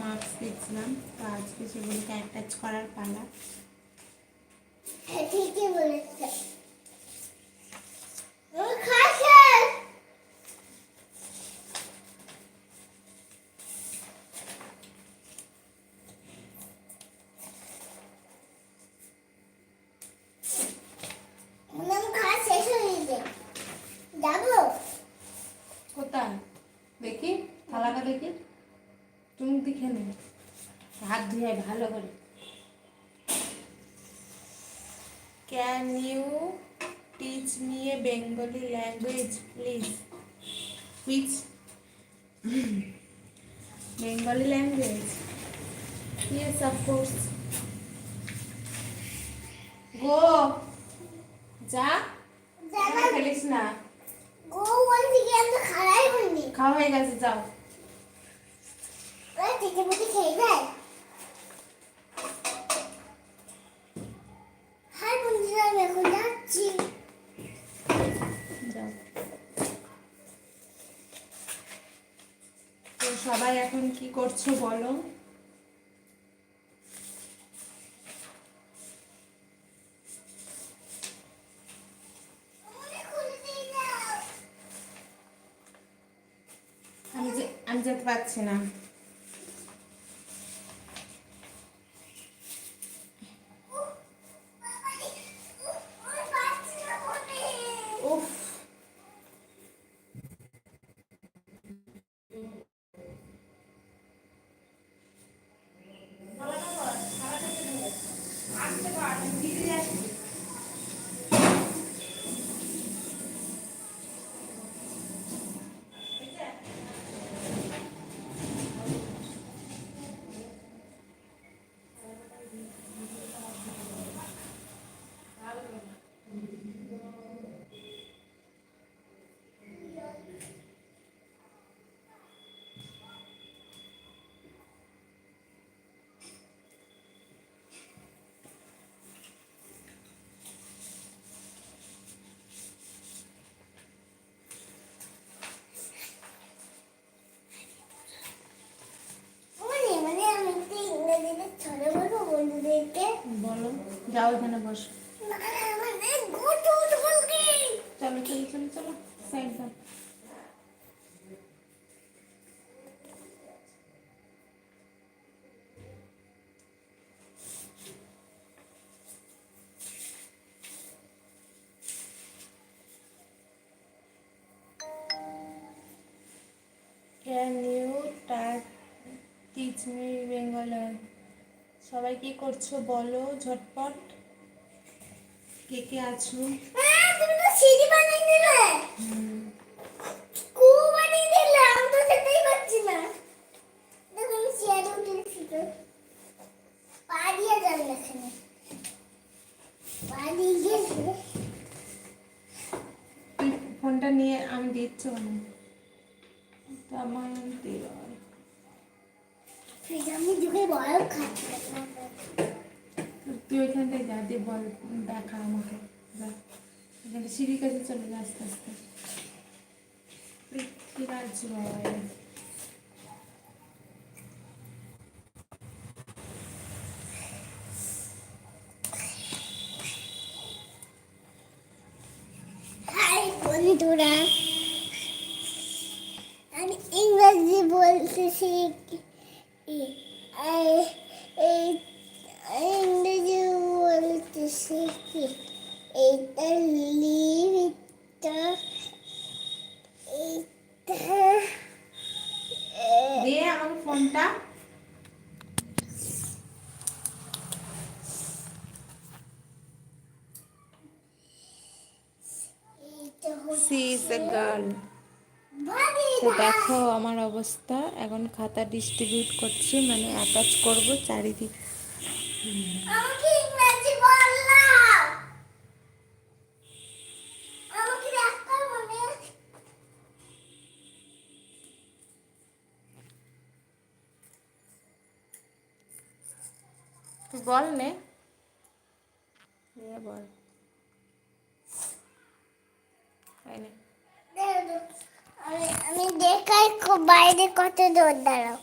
Marks দিচ্ছিলাম, তো আজকে সেগুলোকে অ্যাটাচ করার পালা। ঠিকই বলেছে। কোথায় দেখি থালাটা দেখি, তুমি দেখে নে, হাত ধুয়ে ভালো করে। Can you teach me a Bengali language please? Which Bengali language? Yes of course. Go, যা, খেলিস না। খাওয়া হয়ে গেছে, যাও। খেয়ে যায়। হাই বন্ধুরা, আমি এখন যাচ্ছি। যাও। তো সবাই এখন কি করছো বলো? আমি যেতে পারছি না। উফ, বলো, যাও এখানে বসো। চলো চলো চলো চলো, সাইড দাও। Can you teach me Bengali? সবাই কি করছো বলো ঝটপট, কে কে আছো? তুমি তো সিঁড়ি বানিয়ে দিলে। বানিয়ে দিলে, আমি তো সেটাই পাচ্ছি না। দেখো আমি চেয়ারে উঠেছি তো। পা দিয়ে যাবে এখানে। পা দিয়ে গেছে। তুই ফোনটা নিয়ে আমি দিচ্ছি না, তো আমার আমি যুগে বড় খাচ্ছি। তুই ওইখান থেকে যা দিয়ে বল, দেখা আমাকে, এখানে সিঁড়ির কাছে চলে যা আস্তে আস্তে। পৃথ্বীরাজ রয়, হাই বন্ধুরা, আমি ইংরেজি বলতে শিখি। ইংরেজি বলতে শিখি। এটা লিভ, দে আমার ফোনটা। She is a girl. তো দেখো আমার অবস্থা, এখন খাতা ডিস্ট্রিবিউট করছি, মানে অ্যাটাচ করব চারিদিক। আমাকে ইংরেজি বললাম। আমাকে দেখা মনে তুই বল নে, বল। আমি দেখাই বাইরে কত দূর দাঁড়াও।